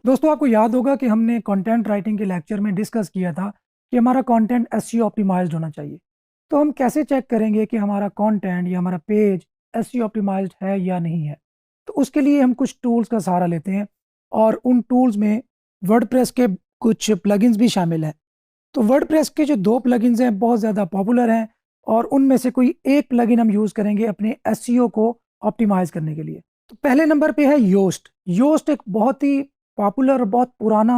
दोस्तों, आपको याद होगा कि हमने कंटेंट राइटिंग के लेक्चर में डिस्कस किया था कि हमारा कंटेंट एसईओ ऑप्टिमाइज्ड होना चाहिए। तो हम कैसे चेक करेंगे कि हमारा कंटेंट या हमारा पेज एसईओ ऑप्टिमाइज्ड है या नहीं है? तो उसके लिए हम कुछ टूल्स का सहारा लेते हैं और उन टूल्स में वर्डप्रेस के कुछ प्लगइन्स भी शामिल हैं। तो वर्डप्रेस के जो 2 प्लगइन्स हैं बहुत ज़्यादा पॉपुलर हैं और उनमें से कोई एक प्लगइन हम यूज़ करेंगे अपने एसईओ को ऑप्टिमाइज़ करने के लिए। तो पहले नंबर पे है योस्ट। योस्ट एक बहुत ही पॉपुलर और बहुत पुराना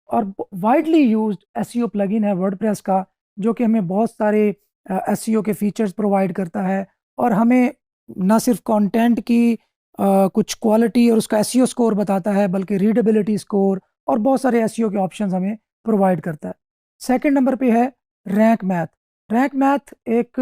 और वाइडली यूज्ड एसईओ प्लगइन है वर्डप्रेस का, जो कि हमें बहुत सारे एसईओ के फीचर्स प्रोवाइड करता है और हमें ना सिर्फ कंटेंट की कुछ क्वालिटी और उसका एसईओ स्कोर बताता है, बल्कि रीडेबिलिटी स्कोर और बहुत सारे एसईओ के ऑप्शंस हमें प्रोवाइड करता है। सेकंड नंबर पे है रैंक मैथ। रैंक मैथ एक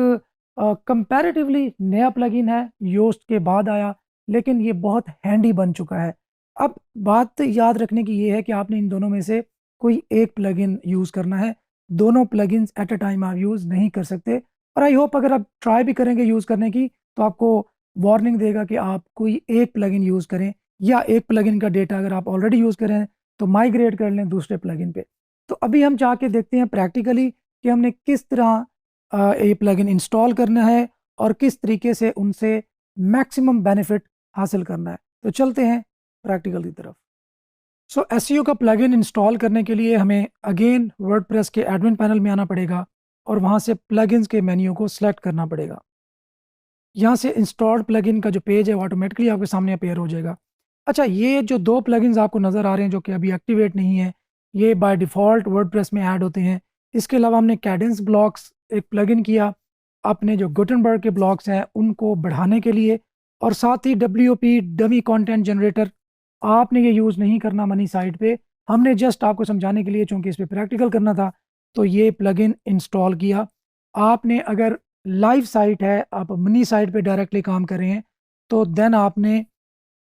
कंपैरेटिवली नया प्लगइन है, योस्ट के बाद आया, लेकिन ये बहुत हैंडी बन चुका है। अब बात याद रखने की ये है कि आपने इन दोनों में से कोई एक प्लगइन यूज़ करना है। दोनों प्लगइन्स एट अ टाइम आप यूज़ नहीं कर सकते और आई होप अगर आप ट्राई भी करेंगे यूज़ करने की तो आपको वार्निंग देगा कि आप कोई एक प्लगइन यूज़ करें या एक प्लगइन का डेटा अगर आप ऑलरेडी यूज़ करें तो माइग्रेट कर लें दूसरे प्लगइन पे। तो अभी हम जाके देखते हैं प्रैक्टिकली कि हमने किस तरह ये प्लगइन इंस्टॉल करना है और किस तरीके से उनसे मैक्सिमम बेनिफिट हासिल करना है। तो चलते हैं प्रैक्टिकल की तरफ। सो एसईओ का प्लगइन इंस्टॉल करने के लिए हमें अगेन वर्डप्रेस के एडमिन पैनल में आना पड़ेगा और वहाँ से प्लगइन्स के मेन्यू को सिलेक्ट करना पड़ेगा। यहाँ से इंस्टॉल्ड प्लगइन का जो पेज है वो ऑटोमेटिकली आपके सामने अपेयर हो जाएगा। अच्छा, ये जो 2 प्लगइन्स आपको नज़र आ रहे हैं जो कि अभी एक्टिवेट नहीं है, ये बाय डिफ़ॉल्ट वर्डप्रेस में ऐड होते हैं। इसके अलावा हमने कैडेंस ब्लॉक्स एक प्लगइन किया अपने जो गुटेनबर्ग के ब्लॉक्स हैं उनको बढ़ाने के लिए, और साथ ही डब्ल्यूओपी डमी कंटेंट जनरेटर आपने ये यूज़ नहीं करना मनी साइट पे। हमने जस्ट आपको समझाने के लिए, चूँकि इस पे प्रैक्टिकल करना था, तो ये प्लगइन इंस्टॉल किया। आपने अगर लाइव साइट है, आप मनी साइट पे डायरेक्टली काम कर रहे हैं, तो देन आपने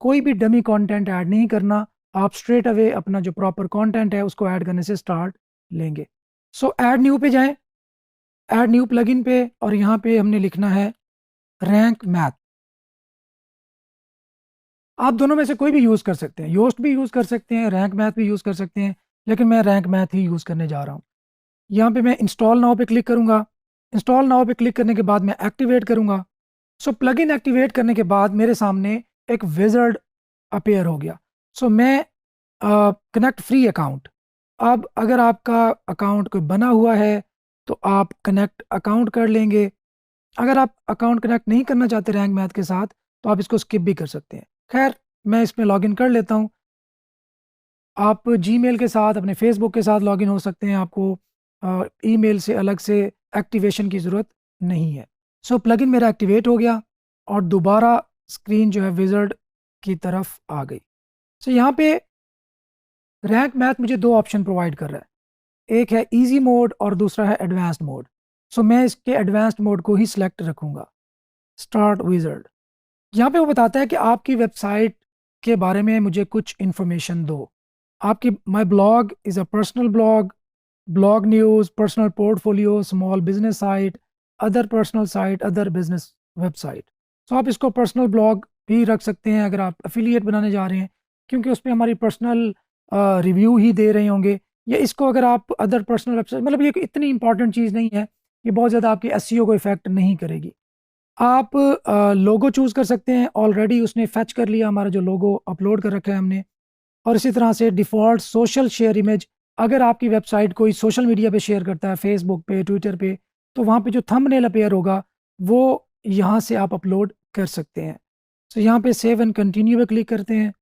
कोई भी डमी कंटेंट ऐड नहीं करना। आप स्ट्रेट अवे अपना जो प्रॉपर कंटेंट है उसको ऐड करने से स्टार्ट लेंगे। सो ऐड न्यू पे जाएँ, ऐड न्यू प्लगइन पे, और यहाँ पे हमने लिखना है रैंक मैथ। आप दोनों में से कोई भी यूज़ कर सकते हैं, योस्ट भी यूज़ कर सकते हैं, रैंक मैथ भी यूज़ कर सकते हैं, लेकिन मैं रैंक मैथ ही यूज़ करने जा रहा हूँ। यहाँ पे मैं इंस्टॉल नाउ पे क्लिक करूँगा। इंस्टॉल नाउ पे क्लिक करने के बाद मैं एक्टिवेट करूँगा। सो प्लगइन एक्टिवेट करने के बाद मेरे सामने एक विज़ार्ड अपीयर हो गया। सो मैं कनेक्ट फ्री अकाउंट। अब अगर आपका अकाउंट कोई बना हुआ है तो आप कनेक्ट अकाउंट कर लेंगे। अगर आप अकाउंट कनेक्ट नहीं करना चाहते रैंक मैथ के साथ तो आप इसको स्किप भी कर सकते हैं। खैर, मैं इसमें लॉगिन कर लेता हूँ। आप जीमेल के साथ, अपने फेसबुक के साथ लॉगिन हो सकते हैं, आपको ईमेल से अलग से एक्टिवेशन की ज़रूरत नहीं है। सो प्लगइन मेरा एक्टिवेट हो गया और दोबारा स्क्रीन जो है विज़ार्ड की तरफ आ गई। सो यहाँ पे रैंक मैथ मुझे 2 ऑप्शन प्रोवाइड कर रहा है। एक है ईज़ी मोड और दूसरा है एडवांस्ड मोड। सो मैं इसके एडवांस्ड मोड को ही सिलेक्ट रखूँगा। Start wizard. यहाँ पे वो बताता है कि आपकी वेबसाइट के बारे में मुझे कुछ इन्फॉर्मेशन दो। आपकी my blog is a personal blog, blog news, personal portfolio, small business site, other personal site, other business website. तो आप इसको पर्सनल ब्लॉग भी रख सकते हैं अगर आप एफिलिएट बनाने जा रहे हैं, क्योंकि उस पे हमारी पर्सनल रिव्यू ही दे रहे होंगे। या इसको अगर आप अदर पर्सनल वेबसाइट, मतलब ये इतनी इंपॉर्टेंट चीज़ नहीं है, ये बहुत ज़्यादा आपकी एसईओ को इफेक्ट नहीं करेगी। आप लोगो चूज़ कर सकते हैं। ऑलरेडी उसने फेच कर लिया हमारा जो लोगो अपलोड कर रखा है हमने। और इसी तरह से डिफ़ॉल्ट सोशल शेयर इमेज, अगर आपकी वेबसाइट कोई सोशल मीडिया पे शेयर करता है, फेसबुक पे, ट्विटर पे, तो वहाँ पे जो थंबनेल अपीयर होगा वो यहाँ से आप अपलोड कर सकते हैं। तो यहाँ पे सेव एंड कंटिन्यू पे क्लिक करते हैं।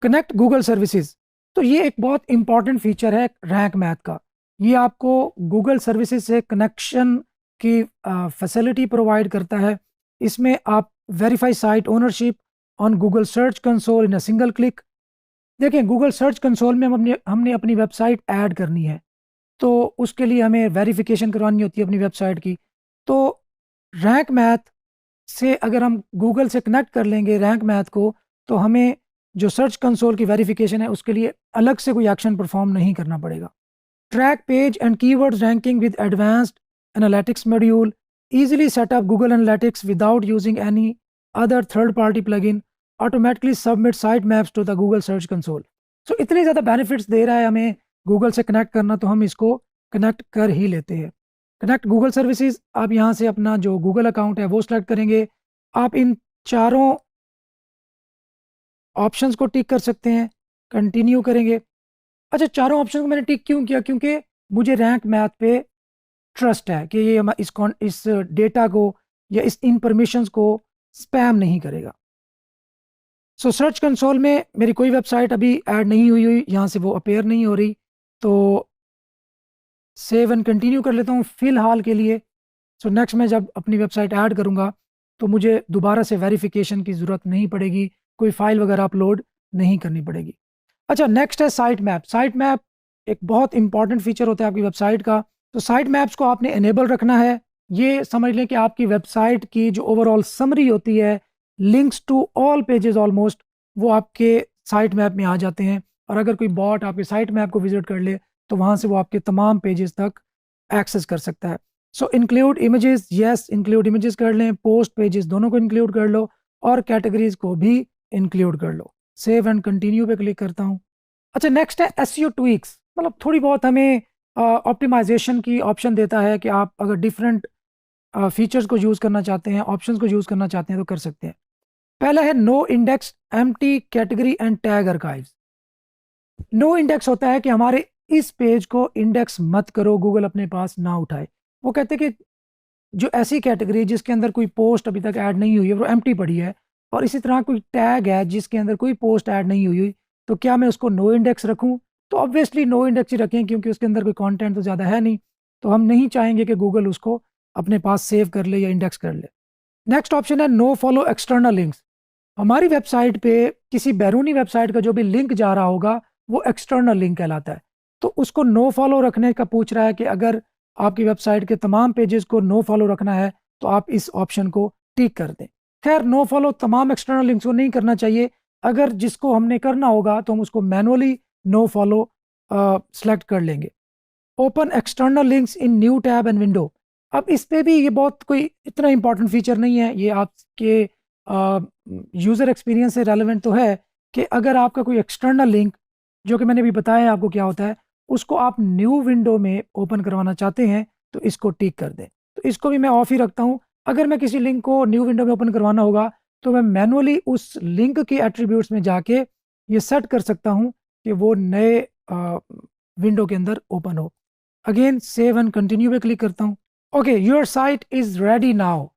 कनेक्ट गूगल सर्विसेज, तो ये एक बहुत इंपॉर्टेंट फीचर है रैंक मैथ का। ये आपको गूगल सर्विसेज से कनेक्शन की फैसिलिटी प्रोवाइड करता है। इसमें आप verify site ownership on Google search console in a single click. देखिए, गूगल सर्च कंसोल में हमने अपनी वेबसाइट ऐड करनी है, तो उसके लिए हमें वेरिफिकेशन करवानी होती है अपनी वेबसाइट की। तो रैंक मैथ से अगर हम गूगल से कनेक्ट कर लेंगे रैंक मैथ को, तो हमें जो सर्च कंसोल की वेरिफिकेशन है उसके लिए अलग से कोई एक्शन परफॉर्म नहीं करना पड़ेगा। Track page and keywords ranking with advanced analytics module, easily set up Google Analytics without using any other third party plugin, automatically submit sitemaps to the Google Search Console। सो इतने ज़्यादा benefits दे रहा है हमें Google से connect करना, तो हम इसको कनेक्ट कर ही लेते हैं। कनेक्ट गूगल सर्विसेज, आप यहाँ से अपना जो गूगल अकाउंट है वो सिलेक्ट करेंगे। आप इन चारों ऑप्शंस को टिक कर सकते हैं, कंटिन्यू करेंगे। अच्छा, चारों ऑप्शन को मैंने टिक क्यों किया? क्योंकि मुझे रैंक मैथ पे ट्रस्ट है कि ये इस डेटा को या इस इन्फॉर्मेशन को स्पैम नहीं करेगा। सो सर्च कंसोल में मेरी कोई वेबसाइट अभी ऐड नहीं हुई, यहाँ से वो अपेयर नहीं हो रही, तो सेव एंड कंटिन्यू कर लेता हूँ फ़िलहाल के लिए। सो नेक्स्ट मैं जब अपनी वेबसाइट ऐड करूँगा तो मुझे दोबारा से वेरिफिकेशन की ज़रूरत नहीं पड़ेगी, कोई फाइल वगैरह अपलोड नहीं करनी पड़ेगी। अच्छा, नेक्स्ट है साइट मैप। साइट मैप एक बहुत इंपॉर्टेंट फीचर होता है आपकी वेबसाइट का। तो साइट मैप्स को आपने इनेबल रखना है। ये समझ लें कि आपकी वेबसाइट की जो ओवरऑल समरी होती है, links to all pages almost, वो आपके साइट मैप में आ जाते हैं। और अगर कोई बॉट आपके साइट मैप को विजिट कर ले तो वहाँ से वो आपके तमाम पेजेस तक एक्सेस कर सकता है। So include images, yes include images कर लें, पोस्ट पेजेस दोनों को इंक्लूड कर लो और कैटेगरीज को भी इंक्लूड कर लो। सेव एंड कंटिन्यू पे क्लिक करता हूँ। अच्छा, नेक्स्ट है एसईओ ट्वीक्स, मतलब थोड़ी बहुत हमें ऑप्टिमाइजेशन की ऑप्शन देता है कि आप अगर डिफरेंट फीचर्स को यूज़ करना चाहते हैं, ऑप्शंस को यूज़ करना चाहते हैं तो कर सकते हैं। पहला है no index empty category and tag archives. No index होता है कि हमारे इस पेज को इंडेक्स मत करो, गूगल अपने पास ना उठाए। वो कहते हैं कि जो ऐसी कैटेगरी जिसके अंदर कोई पोस्ट अभी तक ऐड नहीं हुई है, वो एम्प्टी पड़ी है, और इसी तरह कोई टैग है जिसके अंदर कोई पोस्ट ऐड नहीं हुई, तो क्या मैं उसको नो इंडेक्स रखूं? तो ऑब्वियसली नो इंडेक्स ही रखें, क्योंकि उसके अंदर कोई कंटेंट तो ज़्यादा है नहीं, तो हम नहीं चाहेंगे कि गूगल उसको अपने पास सेव कर ले या इंडेक्स कर ले। नेक्स्ट ऑप्शन है नो फॉलो एक्सटर्नल लिंक्स। हमारी वेबसाइट पे किसी बैरूनी वेबसाइट का जो भी लिंक जा रहा होगा वो एक्सटर्नल लिंक कहलाता है, तो उसको नो फॉलो रखने का पूछ रहा है कि अगर आपकी वेबसाइट के तमाम पेजेस को नो फॉलो रखना है तो आप इस ऑप्शन को टिक कर दें। खैर, नो फॉलो तमाम एक्सटर्नल लिंक्स को नहीं करना चाहिए। अगर जिसको हमने करना होगा तो हम उसको मैनुअली नो फॉलो सेलेक्ट कर लेंगे। Open external links in new tab and window. अब इस पे भी ये बहुत कोई इतना इंपॉर्टेंट फीचर नहीं है, ये आपके यूज़र एक्सपीरियंस से रेलेवेंट तो है कि अगर आपका कोई एक्सटर्नल लिंक, जो कि मैंने भी बताया आपको क्या होता है, उसको आप न्यू विंडो में ओपन करवाना चाहते हैं तो इसको टिक कर दें। तो इसको भी मैं ऑफ ही रखता हूँ। अगर मैं किसी लिंक को न्यू विंडो में ओपन करवाना होगा तो मैं मैनुअली उस लिंक के एट्रीब्यूट्स में जाके ये सेट कर सकता हूँ कि वो नए विंडो के अंदर ओपन हो। अगेन सेव एंड कंटिन्यू पे क्लिक करता हूँ। Okay, your site is ready now.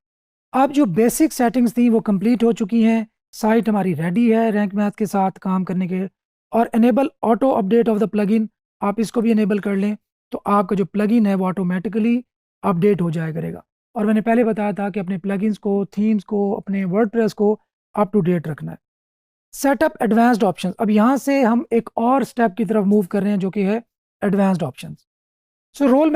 अब जो बेसिक सेटिंग्स थी वो कंप्लीट हो चुकी हैं, साइट हमारी रेडी है रैंक मैथ के साथ काम करने के। और enable auto update of the plugin, आप इसको भी इनेबल कर लें तो आपका जो प्लगइन है वो ऑटोमेटिकली अपडेट हो जाया करेगा। और मैंने पहले बताया था कि अपने प्लगइन्स को, थीम्स को, अपने वर्डप्रेस को अप टू डेट रखना है। सेटअप एडवांस्ड ऑप्शंस, अब यहाँ से हम एक और स्टेप की तरफ मूव कर रहे हैं जो कि है advanced options. So role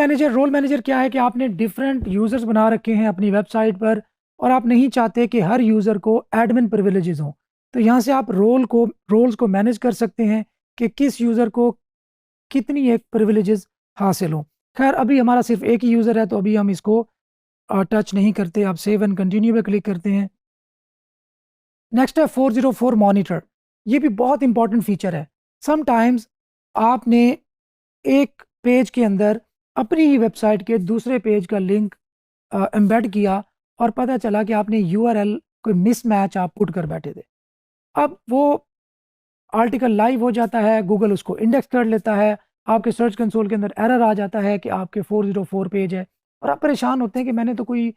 manager क्या है कि आपने डिफरेंट यूज़र्स बना रखे हैं अपनी वेबसाइट पर और आप नहीं चाहते कि हर यूज़र को एडमिन प्रिविलेजेस हों, तो यहाँ से आप रोल्स को मैनेज कर सकते हैं कि किस यूज़र को कितनी एक प्रिविलेजेस हासिल हों। खैर, अभी हमारा सिर्फ एक ही यूज़र है तो अभी हम इसको टच नहीं करते। आप सेव एंड कंटिन्यू पे क्लिक करते हैं। नेक्स्ट है 404 मॉनिटर। ये भी बहुत इंपॉर्टेंट फीचर है। समटाइम्स आपने एक पेज के अंदर अपनी ही वेबसाइट के दूसरे पेज का लिंक एम्बेड किया और पता चला कि आपने यूआरएल कोई मिसमैच आप पुट कर बैठे थे। अब वो आर्टिकल लाइव हो जाता है, गूगल उसको इंडेक्स कर लेता है, आपके सर्च कंसोल के अंदर एरर आ जाता है कि आपके 404 पेज है, और आप परेशान होते हैं कि मैंने तो कोई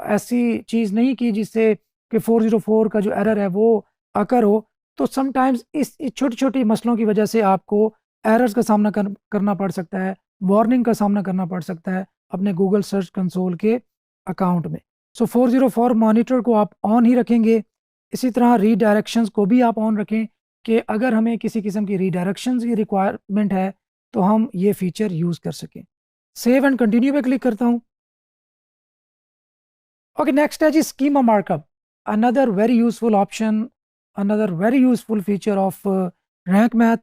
ऐसी चीज़ नहीं की जिससे कि 404 का जो एरर है वो अकर हो। तो समटाइम्स इस छोटी-छोटी मसलों की वजह से आपको एरर्स का सामना करना पड़ सकता है, वार्निंग का सामना करना पड़ सकता है अपने गूगल सर्च कंसोल के अकाउंट में। सो 404 मॉनिटर को आप ऑन ही रखेंगे। इसी तरह रीडायरेक्शंस को भी आप ऑन रखें कि अगर हमें किसी किस्म की रीडायरेक्शंस की रिक्वायरमेंट है तो हम ये फीचर यूज़ कर सकें। सेव एंड कंटिन्यू पे क्लिक करता हूँ। ओके, नेक्स्ट है जी schema markup. Another very useful option, another very useful feature of Rank Math.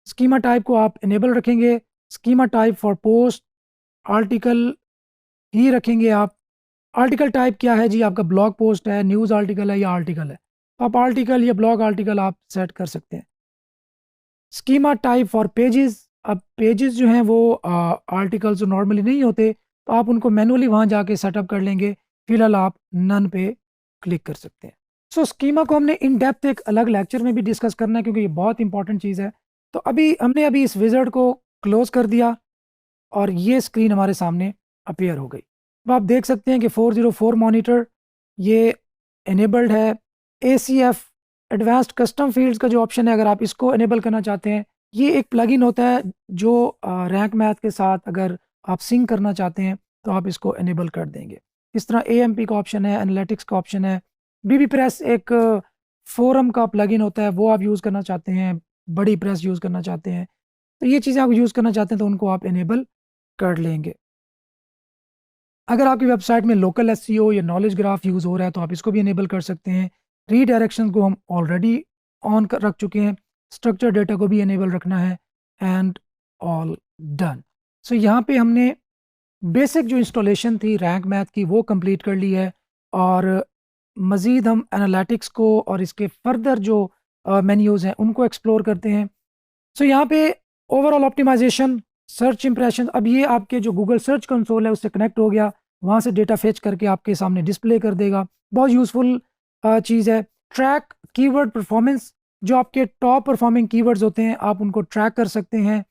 Schema type को आप इनेबल रखेंगे। Schema type for post article ही रखेंगे आप। आर्टिकल टाइप क्या है जी? आपका ब्लॉग पोस्ट है, न्यूज़ आर्टिकल है या आर्टिकल है? तो आप आर्टिकल या ब्लॉग आर्टिकल आप सेट कर सकते हैं। स्कीमा टाइप फॉर पेजेस, अब पेजेस जो हैं वो आर्टिकल्स नॉर्मली नहीं होते, तो आप उनको मैनुअली वहाँ जाके सेटअप कर लेंगे। फिलहाल आप नन पे क्लिक कर सकते हैं। सो स्कीमा को हमने इन डेप्थ एक अलग लेक्चर में भी डिस्कस करना है, क्योंकि ये बहुत इंपॉर्टेंट चीज़ है। तो हमने इस विज़ार्ड को क्लोज कर दिया और ये स्क्रीन हमारे सामने अपीयर हो गई। तो आप देख सकते हैं कि 404 मॉनिटर ये इनेबल्ड है। ACF एडवांस्ड कस्टम फील्ड्स का जो ऑप्शन है, अगर आप इसको इनेबल करना चाहते हैं, ये एक प्लगइन होता है जो रैंक मैथ के साथ अगर आप सिंक करना चाहते हैं तो आप इसको इनेबल कर देंगे। इस तरह AMP का ऑप्शन है, एनालिटिक्स का ऑप्शन है, BB प्रेस एक फोरम का प्लगइन होता है, वो आप यूज़ करना चाहते हैं, बड़ी प्रेस यूज़ करना चाहते हैं, तो ये चीज़ें आप यूज़ करना चाहते हैं तो उनको आप इनेबल कर लेंगे। अगर आपकी वेबसाइट में लोकल SEO या नॉलेज ग्राफ यूज़ हो रहा है तो आप इसको भी इनेबल कर सकते हैं। रीडायरेक्शन को हम ऑलरेडी रख चुके हैं। स्ट्रक्चर डेटा को भी इनेबल रखना है एंड ऑल डन। सो यहाँ पे हमने बेसिक जो इंस्टॉलेशन थी रैंक मैथ की वो कंप्लीट कर ली है, और मज़ीद हम एनालिटिक्स को और इसके फर्दर जो मेन्यूज़ हैं उनको एक्सप्लोर करते हैं। सो यहाँ पे ओवरऑल ऑप्टिमाइजेशन, सर्च इंप्रेशन, अब ये आपके जो गूगल सर्च कंसोल है उससे कनेक्ट हो गया, वहाँ से डेटा फेच करके आपके सामने डिस्प्ले कर देगा। बहुत यूज़फुल चीज़ है। ट्रैक कीवर्ड परफॉर्मेंस, जो आपके टॉप परफॉर्मिंग कीवर्ड्स होते हैं आप उनको ट्रैक कर सकते हैं।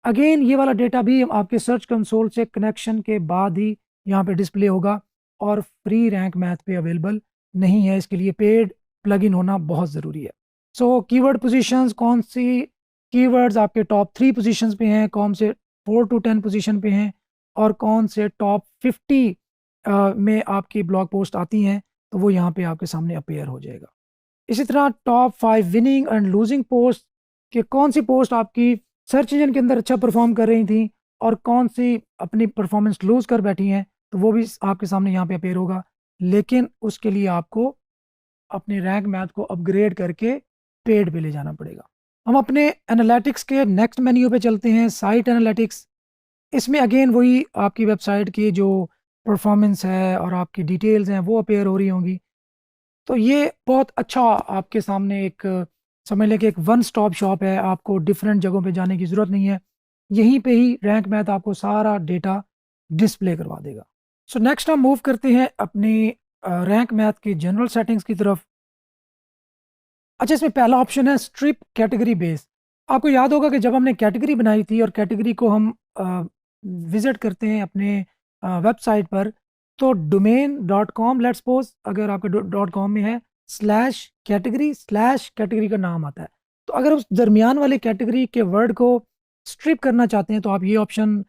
अगेन ये वाला डेटा भी आपके सर्च कंसोल से कनेक्शन के बाद ही यहाँ पे डिस्प्ले होगा, और फ्री रैंक मैथ पे अवेलेबल नहीं है, इसके लिए पेड प्लगइन होना बहुत ज़रूरी है। सो कीवर्ड पोजीशंस, कौन सी कीवर्ड्स आपके टॉप 3 पोजीशंस पे हैं, कौन से 4 to 10 पोजीशन पे हैं, और कौन से टॉप 50 में आपकी ब्लॉग पोस्ट आती हैं, तो वो यहाँ पे आपके सामने अपीयर हो जाएगा। इसी तरह top 5 winning and losing post, कि कौन सी पोस्ट आपकी सर्च इंजन के अंदर अच्छा परफॉर्म कर रही थी और कौन सी अपनी परफॉर्मेंस लूज कर बैठी हैं, तो वो भी आपके सामने यहाँ पे अपीयर होगा। लेकिन उसके लिए आपको अपने रैंक मैथ को अपग्रेड करके पेड पे ले जाना पड़ेगा। हम अपने एनालिटिक्स के नेक्स्ट मेन्यू पे चलते हैं, साइट एनालिटिक्स। इसमें अगेन वही आपकी वेबसाइट की जो परफॉर्मेंस है और आपकी डिटेल्स हैं वो अपीयर हो रही होंगी। तो ये बहुत अच्छा आपके सामने एक समझ लें कि एक वन स्टॉप शॉप है, आपको डिफरेंट जगहों पे जाने की ज़रूरत नहीं है, यहीं पे ही रैंक मैथ आपको सारा डेटा डिस्प्ले करवा देगा। सो नेक्स्ट हम मूव करते हैं अपनी रैंक मैथ की जनरल सेटिंग्स की तरफ। अच्छा, इसमें पहला ऑप्शन है स्ट्रिप कैटेगरी बेस। आपको याद होगा कि जब हमने कैटेगरी बनाई थी और कैटेगरी को हम विज़िट करते हैं अपने वेबसाइट पर, तो domain.com लेट्स सपोज, अगर आपके .com में है, /कैटेगरी का नाम आता है, तो अगर उस दरमियान वाले कैटेगरी के वर्ड को स्ट्रिप करना चाहते हैं तो आप ये ऑप्शन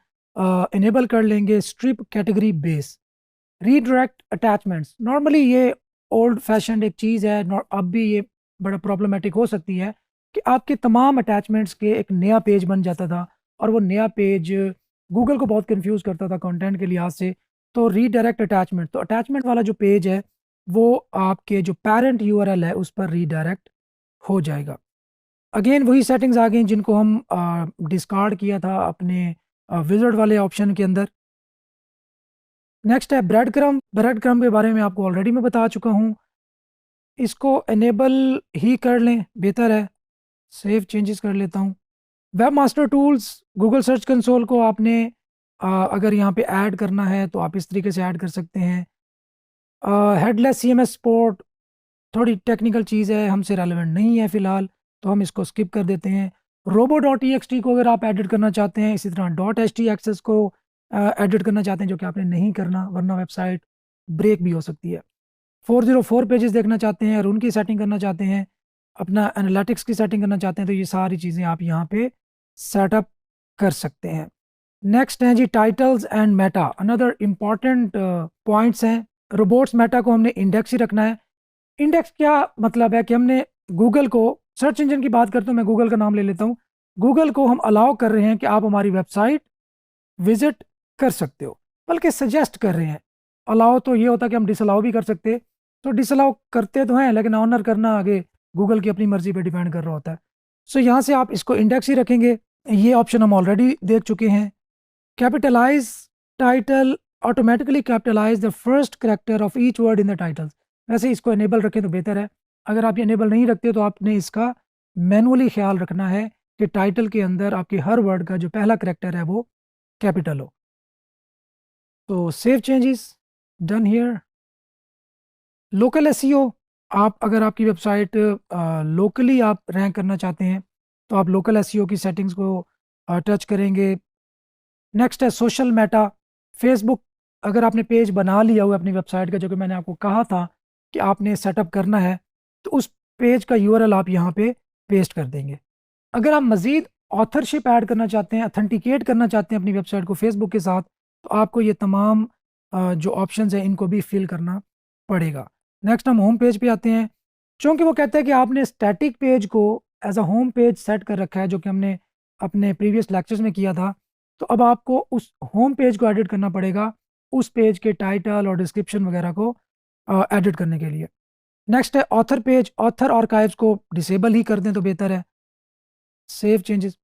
इनेबल कर लेंगे, strip category base. Redirect attachments, normally ये ओल्ड फैशन एक चीज़ है, अब भी ये बड़ा प्रॉब्लमेटिक हो सकती है कि आपके तमाम अटैचमेंट्स के एक नया पेज बन जाता था, और वो नया पेज गूगल को बहुत कंफ्यूज करता था कंटेंट के लिहाज से। तो रीडायरेक्ट अटैचमेंट, तो अटैचमेंट वाला जो पेज है वो आपके जो पेरेंट URL है उस पर रीडायरेक्ट हो जाएगा। अगेन वही सेटिंग्स आ गई जिनको हम डिस्कार्ड किया था अपने विज़ार्ड वाले ऑप्शन के अंदर। नेक्स्ट है ब्रेड क्रम के बारे में आपको ऑलरेडी मैं बता चुका हूँ, इसको इनेबल ही कर लें, बेहतर है। सेव चेंजेस कर लेता हूँ। Web master tools, Google search console को आपने अगर यहाँ पे ऐड करना है तो आप इस तरीके से ऐड कर सकते हैं। हेडलेस CMS सपोर्ट थोड़ी टेक्निकल चीज़ है, हमसे रेलेवेंट नहीं है फ़िलहाल, तो हम इसको स्किप कर देते हैं। robo.txt को अगर आप एडिट करना चाहते हैं, इसी तरह .htxs को एडिट करना चाहते हैं, जो कि आपने नहीं करना वरना वेबसाइट ब्रेक भी हो सकती है। 404 पेजेस देखना चाहते हैं और उनकी सेटिंग करना चाहते हैं, अपना एनालिटिक्स की सेटिंग करना चाहते हैं, तो ये सारी चीज़ें आप यहाँ पे सेटअप कर सकते हैं। नेक्स्ट हैं जी titles and meta, another important points हैं। रोबोट्स मेटा को हमने इंडेक्स ही रखना है। इंडेक्स क्या मतलब है कि हमने गूगल को, सर्च इंजन की बात करता हूँ, मैं गूगल का नाम ले लेता हूँ, गूगल को हम अलाउ कर रहे हैं कि आप हमारी वेबसाइट विजिट कर सकते हो, बल्कि सजेस्ट कर रहे हैं। अलाउ तो ये होता है कि हम डिसअलाउ भी कर सकते, तो डिसअलाउ करते तो हैं लेकिन ऑनर करना आगे गूगल की अपनी मर्जी पे डिपेंड कर रहा होता है। सो यहाँ से आप इसको इंडेक्स ही रखेंगे, ये ऑप्शन हम ऑलरेडी देख चुके हैं। Capitalize title, automatically capitalize the first character of each word in the titles, वैसे इसको इनेबल रखें तो बेहतर है। अगर आप ये इनेबल नहीं रखते तो आपने इसका मैनुअली ख्याल रखना है कि टाइटल के अंदर आपके हर वर्ड का जो पहला करैक्टर है वो कैपिटल हो। तो save changes, done here. Local SEO, आप अगर आपकी वेबसाइट लोकली आप रैंक करना चाहते हैं तो आप लोकल एसईओ की सेटिंग्स को टच करेंगे। नेक्स्ट है सोशल मेटा। फेसबुक, अगर आपने पेज बना लिया हुआ अपनी वेबसाइट का, जो कि मैंने आपको कहा था कि आपने सेटअप करना है, तो उस पेज का यूआरएल आप यहाँ पे पेस्ट कर देंगे। अगर आप मज़ीद ऑथरशिप ऐड करना चाहते हैं, अथेंटिकेट करना चाहते हैं अपनी वेबसाइट को फेसबुक के साथ, तो आपको ये तमाम जो ऑप्शंस हैं इनको भी फिल करना पड़ेगा। नेक्स्ट हम होम पेज पे आते हैं। चूँकि वो कहता है कि आपने स्टैटिक पेज को as a home page set कर रखा है, जो कि हमने अपने प्रीवियस लेक्चर्स में किया था, तो अब आपको उस होम पेज को एडिट करना पड़ेगा, उस पेज के टाइटल और डिस्क्रिप्शन वगैरह को एडिट करने के लिए। नेक्स्ट है ऑथर पेज। ऑथर आर्काइव्स को डिसेबल ही कर दें तो बेहतर है। Save changes.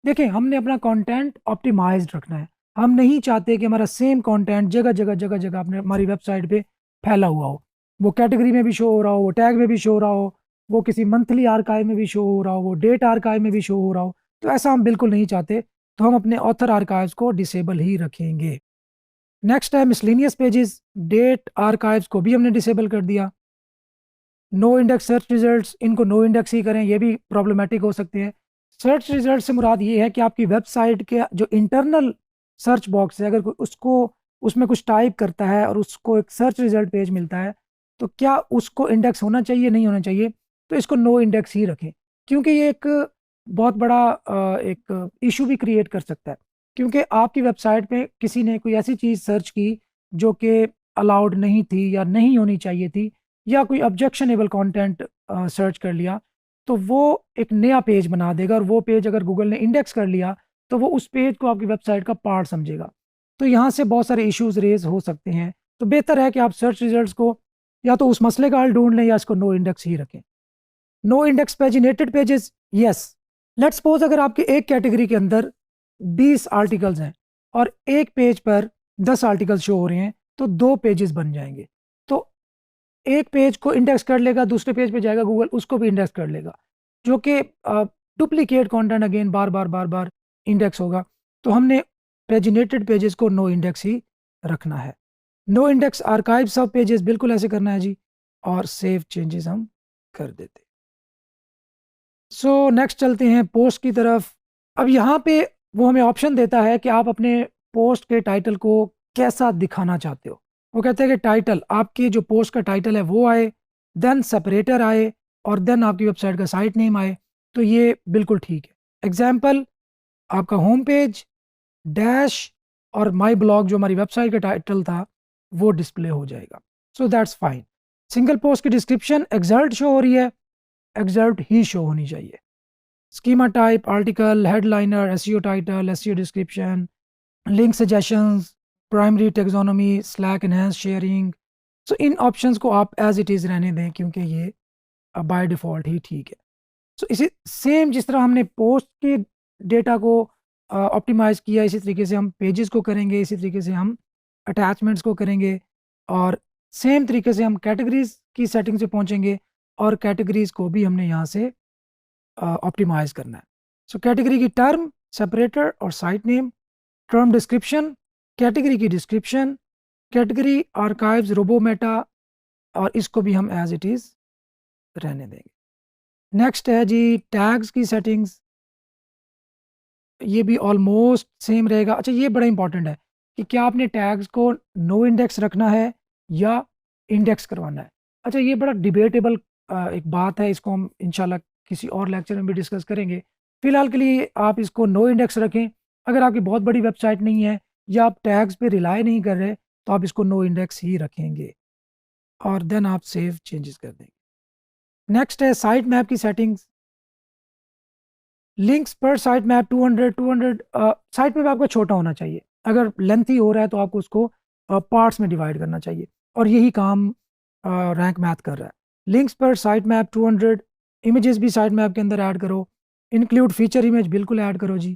देखिए, हमने अपना कंटेंट ऑप्टिमाइज्ड रखना है। हम नहीं चाहते कि हमारा सेम कंटेंट जगह जगह जगह जगह अपने हमारी वेबसाइट पे फैला हुआ हो। वो कैटेगरी में भी शो हो रहा हो, वो टैग में भी शो हो रहा हो, वो किसी मंथली आर्काइव में भी शो हो रहा हो, वो डेट आर्काइव में भी शो हो रहा हो। तो ऐसा हम बिल्कुल नहीं चाहते, तो हम अपने ऑथर आर्काइव्स को डिसेबल ही रखेंगे। नेक्स्ट है मिसलेनियस पेजेस। डेट आर्काइव्स को भी हमने डिसेबल कर दिया। नो इंडेक्स सर्च रिजल्ट्स, इनको नो इंडेक्स ही करें, ये भी प्रॉब्लमेटिक हो सकते हैं। सर्च रिजल्ट से मुराद ये है कि आपकी वेबसाइट के जो इंटरनल सर्च बॉक्स है, अगर कोई उसको उसमें कुछ टाइप करता है और उसको एक सर्च रिजल्ट पेज मिलता है, तो क्या उसको इंडेक्स होना चाहिए, नहीं होना चाहिए, तो इसको नो इंडेक्स ही रखें। क्योंकि ये एक बहुत बड़ा एक इशू भी क्रिएट कर सकता है। क्योंकि आपकी वेबसाइट पे किसी ने कोई ऐसी चीज़ सर्च की जो कि अलाउड नहीं थी या नहीं होनी चाहिए थी, या कोई ऑब्जेक्शनेबल कंटेंट सर्च कर लिया, तो वो एक नया पेज बना देगा, और वो पेज अगर गूगल ने इंडेक्स कर लिया तो वो उस पेज को आपकी वेबसाइट का पार्ट समझेगा। तो यहाँ से बहुत सारे इश्यूज रेज हो सकते हैं। तो बेहतर है कि आप सर्च रिजल्ट्स को या तो उस मसले का हल ढूंढ लें या इसको नो इंडेक्स ही रखें। No index paginated pages, yes. Let's suppose अगर आपके एक कैटेगरी के अंदर 20 आर्टिकल्स हैं और एक पेज पर 10 आर्टिकल शो हो रहे हैं, तो दो पेजेस बन जाएंगे। तो एक पेज को इंडेक्स कर लेगा, दूसरे पेज पे जाएगा, गूगल उसको भी इंडेक्स कर लेगा, जो कि डुप्लीकेट कंटेंट अगेन बार बार बार बार इंडेक्स होगा। तो हमने पेजिनेटेड पेजेस को नो इंडेक्स ही रखना है। नो इंडेक्स आर्काइव सब पेजेस, बिल्कुल ऐसे करना है जी, और सेव चेंजेस हम कर देते। सो नेक्स्ट चलते हैं पोस्ट की तरफ। अब यहाँ पे वो हमें ऑप्शन देता है कि आप अपने पोस्ट के टाइटल को कैसा दिखाना चाहते हो। वो कहते हैं कि टाइटल, आपके जो पोस्ट का टाइटल है वो आए, देन सेपरेटर आए, और देन आपकी वेबसाइट का साइट नेम आए। तो ये बिल्कुल ठीक है। एग्जाम्पल, आपका होम पेज डैश और माई ब्लॉग, जो हमारी वेबसाइट का टाइटल था, वो डिस्प्ले हो जाएगा। So that's fine. Single post की डिस्क्रिप्शन एक्सर्ट शो हो रही है, एक्सर्ट ही शो होनी चाहिए। Schema type, article, headliner, SEO title, SEO description, link suggestions, primary taxonomy, slack enhance sharing. So in options को आप एज इट इज़ रहने दें, क्योंकि ये बाय डिफ़ॉल्ट ही ठीक है। सो इसी सेम जिस तरह हमने पोस्ट के डेटा को ऑप्टिमाइज़ किया, इसी तरीके से हम पेजेस को करेंगे, इसी तरीके से हम अटैचमेंट्स को करेंगे, और सेम तरीके से हम कैटेगरीज़ की सेटिंग से पहुंचेंगे, और कैटेगरीज़ को भी हमने यहाँ से ऑप्टिमाइज़ करना है। सो कैटेगरी की टर्म, सेपरेटर और site name, term description, category की डिस्क्रिप्शन, कैटेगरी आर्काइव्स रोबोमेटा, और इसको भी हम एज इट इज़ रहने देंगे। नेक्स्ट है जी टैग्स की सेटिंग्स, ये भी ऑलमोस्ट सेम रहेगा। अच्छा, ये बड़ा इंपॉर्टेंट है कि क्या आपने टैग्स को नो इंडेक्स रखना है या इंडेक्स करवाना है। अच्छा, ये बड़ा डिबेटेबल एक बात है, इसको हम इंशाल्लाह किसी और लेक्चर में भी डिस्कस करेंगे। फिलहाल के लिए आप इसको नो इंडेक्स रखें। अगर आपकी बहुत बड़ी वेबसाइट नहीं है या आप टैग्स पे रिलाई नहीं कर रहे, तो आप इसको नो इंडेक्स ही रखेंगे, और देन आप सेव चेंजेस कर देंगे। नेक्स्ट है साइट मैप की सेटिंग्स। लिंक्स पर साइट मैप 200 साइट मैप आपका छोटा होना चाहिए। अगर लेंथी हो रहा है तो आपको उसको पार्ट्स में डिवाइड करना चाहिए, और यही काम रैंक मैथ कर रहा है। लिंक्स पर साइट मैप 200, इमेजेस भी साइट मैप के अंदर ऐड करो, इंक्लूड फीचर इमेज बिल्कुल ऐड करो जी।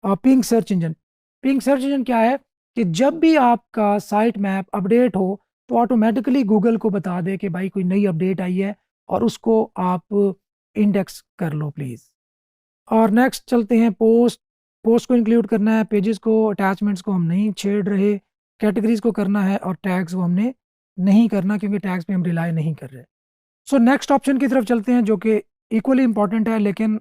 Ping search engine, ping search engine क्या है कि जब भी आपका साइट मैप अपडेट हो तो ऑटोमेटिकली गूगल को बता दे कि भाई कोई नई अपडेट आई है, और उसको आप इंडेक्स कर लो प्लीज़। और नेक्स्ट चलते हैं पोस्ट। पोस्ट को इंक्लूड करना है, पेजेस को, अटैचमेंट्स को हम नहीं छेड़ रहे, कैटेगरीज को करना है और टैग्स को हमने नहीं करना क्योंकि टैग्स पे हम रिलाई नहीं कर रहे। सो नेक्स्ट ऑप्शन की तरफ चलते हैं जो कि इक्वली इंपॉर्टेंट है, लेकिन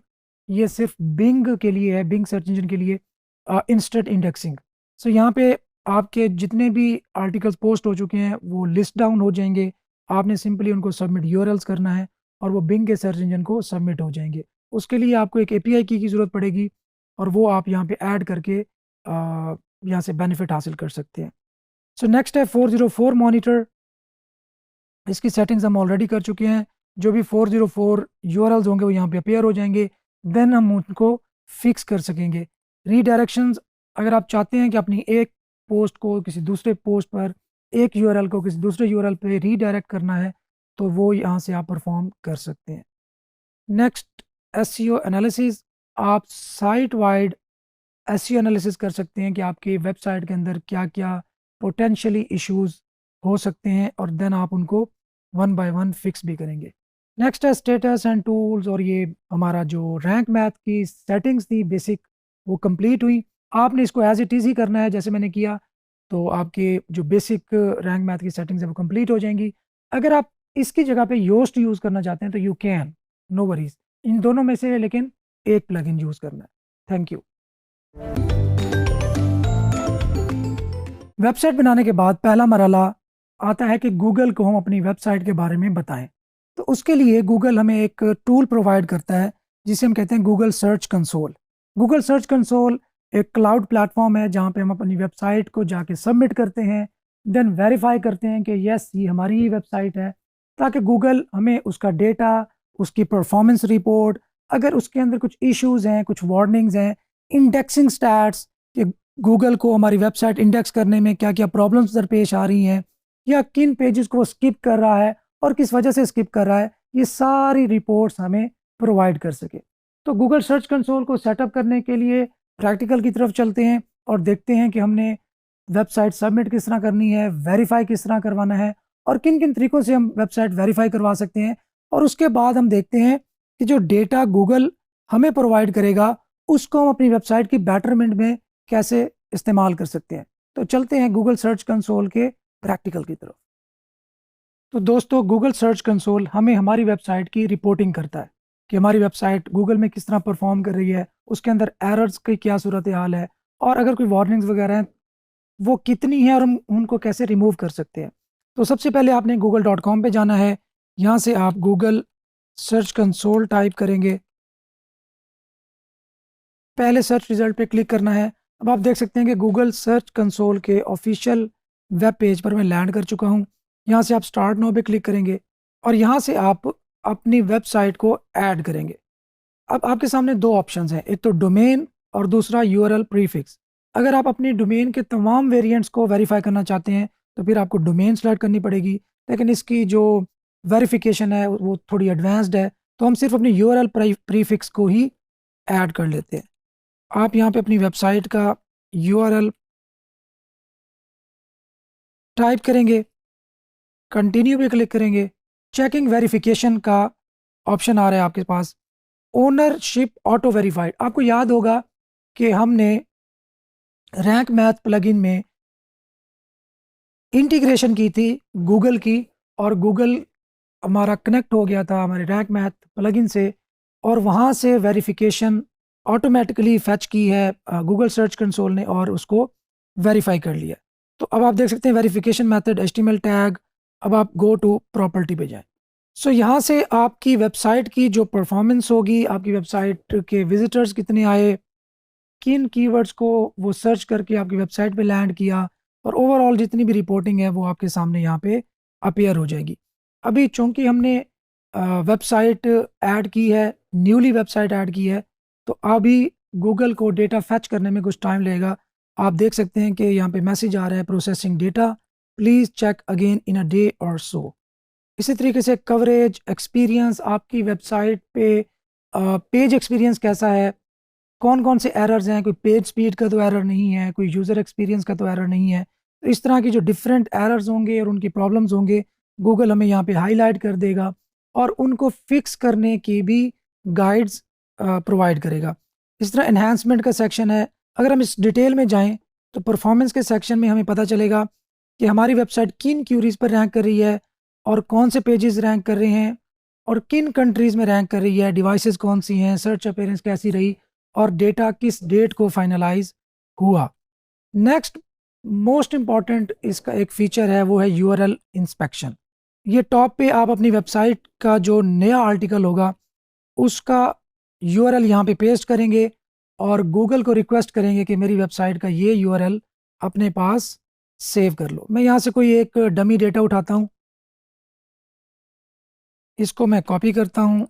ये सिर्फ बिंग के लिए है, बिंग सर्च इंजन के लिए, इंस्टेंट इंडेक्सिंग। सो यहाँ पे आपके जितने भी आर्टिकल्स पोस्ट हो चुके हैं वो लिस्ट डाउन हो जाएंगे, आपने सिंपली उनको सबमिट यूआरएल्स करना है और वो बिंग के सर्च इंजन को सबमिट हो जाएंगे। उसके लिए आपको एक एपीआई की ज़रूरत पड़ेगी और वो आप यहाँ पे ऐड करके यहाँ से बेनिफिट हासिल कर सकते हैं। सो नेक्स्ट है 404 मॉनिटर। इसकी सेटिंग्स हम ऑलरेडी कर चुके हैं। जो भी 404 यूआरएल्स होंगे वो यहाँ पे अपेयर हो जाएंगे, देन हम उनको फिक्स कर सकेंगे। रीडायरेक्शंस, अगर आप चाहते हैं कि अपनी एक पोस्ट को किसी दूसरे पोस्ट पर, एक यूआरएल को किसी दूसरे यूआरएल पे रीडायरेक्ट करना है तो वो यहाँ से आप परफॉर्म कर सकते हैं। नेक्स्ट एसईओ एनालिसिस, आप साइट वाइड एसईओ एनालिसिस कर सकते हैं कि आपकी वेबसाइट के अंदर क्या क्या पोटेंशियली इश्यूज हो सकते हैं और देन आप उनको वन बाय वन फिक्स भी करेंगे। नेक्स्ट है स्टेटस एंड टूल्स, और ये हमारा जो रैंक मैथ की सेटिंग्स थी बेसिक वो कंप्लीट हुई। आपने इसको एज इट इज़ ही करना है जैसे मैंने किया, तो आपके जो बेसिक रैंक मैथ की सेटिंग्स है वो कंप्लीट हो जाएंगी। अगर आप इसकी जगह पे योस्ट यूज़ करना चाहते हैं तो यू कैन, नो वरीज, इन दोनों में से लेकिन एक प्लगइन यूज़ करना है। Thank you. वेबसाइट बनाने के बाद पहला मरहला आता है कि गूगल को हम अपनी वेबसाइट के बारे में बताएं। तो उसके लिए गूगल हमें एक टूल प्रोवाइड करता है जिसे हम कहते हैं Google search console. Google search console एक क्लाउड प्लेटफॉर्म है जहां पे हम अपनी वेबसाइट को जाके सबमिट करते हैं, देन वेरीफाई करते हैं कि यस ये हमारी ही वेबसाइट है, ताकि गूगल हमें उसका डेटा, उसकी परफॉर्मेंस रिपोर्ट, अगर उसके अंदर कुछ इश्यूज हैं, कुछ वार्निंग्स हैं, इंडेक्सिंग स्टैट्स, कि गूगल को हमारी वेबसाइट इंडेक्स करने में क्या क्या प्रॉब्लम्स दरपेश आ रही हैं या किन पेजेस को स्किप कर रहा है और किस वजह से स्किप कर रहा है, ये सारी रिपोर्ट्स हमें प्रोवाइड कर सके। तो गूगल सर्च कंसोल को सेटअप करने के लिए प्रैक्टिकल की तरफ चलते हैं और देखते हैं कि हमने वेबसाइट सबमिट किस तरह करनी है, वेरीफाई किस तरह करवाना है और किन किन तरीकों से हम वेबसाइट वेरीफाई करवा सकते हैं। और उसके बाद हम देखते हैं कि जो डेटा गूगल हमें प्रोवाइड करेगा उसको हम अपनी वेबसाइट की बेटरमेंट में कैसे इस्तेमाल कर सकते हैं। तो चलते हैं गूगल सर्च कंसोल के प्रैक्टिकल की तरफ। तो दोस्तों, गूगल सर्च कंसोल हमें हमारी वेबसाइट की रिपोर्टिंग करता है कि हमारी वेबसाइट गूगल में किस तरह परफॉर्म कर रही है, उसके अंदर एरर्स की क्या सूरत हाल है और अगर कोई वार्निंग्स वगैरह हैं वो कितनी है और हम उनको कैसे रिमूव कर सकते हैं। तो सबसे पहले आपने google.com पे जाना है। यहाँ से आप गूगल सर्च कंसोल टाइप करेंगे, पहले सर्च रिजल्ट पे क्लिक करना है। अब आप देख सकते हैं कि गूगल सर्च कंसोल के ऑफिशियल वेब पेज पर मैं लैंड कर चुका हूँ। यहाँ से आप स्टार्ट नाउ पे क्लिक करेंगे और यहाँ से आप अपनी वेबसाइट को ऐड करेंगे। अब आपके सामने दो ऑप्शंस हैं, एक तो डोमेन और दूसरा यूआरएल प्रीफिक्स। अगर आप अपनी डोमेन के तमाम वेरिएंट्स को वेरीफाई करना चाहते हैं तो फिर आपको डोमेन सेलेक्ट करनी पड़ेगी, लेकिन इसकी जो वेरिफिकेशन है वो थोड़ी एडवांस्ड है, तो हम सिर्फ अपनी यूआरएल प्रीफिक्स को ही ऐड कर लेते हैं। आप यहाँ पे अपनी वेबसाइट का यूआरएल टाइप करेंगे, कंटिन्यू पे क्लिक करेंगे, चेकिंग वेरिफिकेशन का ऑप्शन आ रहा है आपके पास, ओनरशिप ऑटो वेरीफाइड। आपको याद होगा कि हमने रैंक मैथ प्लगइन में इंटीग्रेशन की थी गूगल की, और गूगल हमारा कनेक्ट हो गया था हमारे रैंक मैथ प्लगइन से और वहाँ से वेरिफिकेशन ऑटोमेटिकली फैच की है गूगल सर्च कंसोल ने और उसको वेरीफाई कर लिया। तो अब आप देख सकते हैं वेरिफिकेशन मेथड HTML टैग। अब आप गो टू प्रॉपर्टी पे जाएं। सो यहाँ से आपकी वेबसाइट की जो परफॉर्मेंस होगी, आपकी वेबसाइट के विजिटर्स कितने आए, किन कीवर्ड्स को वो सर्च करके आपकी वेबसाइट पे लैंड किया, और ओवरऑल जितनी भी रिपोर्टिंग है वो आपके सामने यहाँ पे अपीयर हो जाएगी। अभी चूंकि हमने वेबसाइट ऐड की है, न्यूली वेबसाइट ऐड की है, तो अभी गूगल को डेटा फैच करने में कुछ टाइम लगेगा। आप देख सकते हैं कि यहाँ पे मैसेज आ रहा है, processing data, please check again in a day और सो। इसी तरीके से कवरेज, एक्सपीरियंस, आपकी वेबसाइट पे पेज एक्सपीरियंस कैसा है, कौन कौन से एरर्स हैं, कोई पेज स्पीड का तो एरर नहीं है, कोई यूज़र एक्सपीरियंस का तो एरर नहीं है। तो इस तरह की जो डिफरेंट एरर्स होंगे और उनकी प्रॉब्लम्स होंगे गूगल हमें यहाँ पे हाईलाइट कर देगा और उनको फिक्स करने की भी गाइड्स प्रोवाइड करेगा। इस तरह एनहांसमेंट का सेक्शन है। अगर हम इस डिटेल में जाएं तो परफॉर्मेंस के सेक्शन में हमें पता चलेगा कि हमारी वेबसाइट किन क्यूरीज पर रैंक कर रही है और कौन से पेजेस रैंक कर रहे हैं और किन कंट्रीज़ में रैंक कर रही है, डिवाइसेस कौन सी हैं, सर्च अपीयरेंस कैसी रही और डेटा किस डेट को फाइनलाइज हुआ। नेक्स्ट मोस्ट इम्पॉर्टेंट इसका एक फीचर है, वो है यूआरएल इंस्पेक्शन। ये टॉप पे आप अपनी वेबसाइट का जो नया आर्टिकल होगा उसका यूआरएल यहाँ पे पेस्ट करेंगे और गूगल को रिक्वेस्ट करेंगे कि मेरी वेबसाइट का ये यूआरएल अपने पास सेव कर लो। मैं यहाँ से कोई एक डमी डेटा उठाता हूँ, इसको मैं कॉपी करता हूँ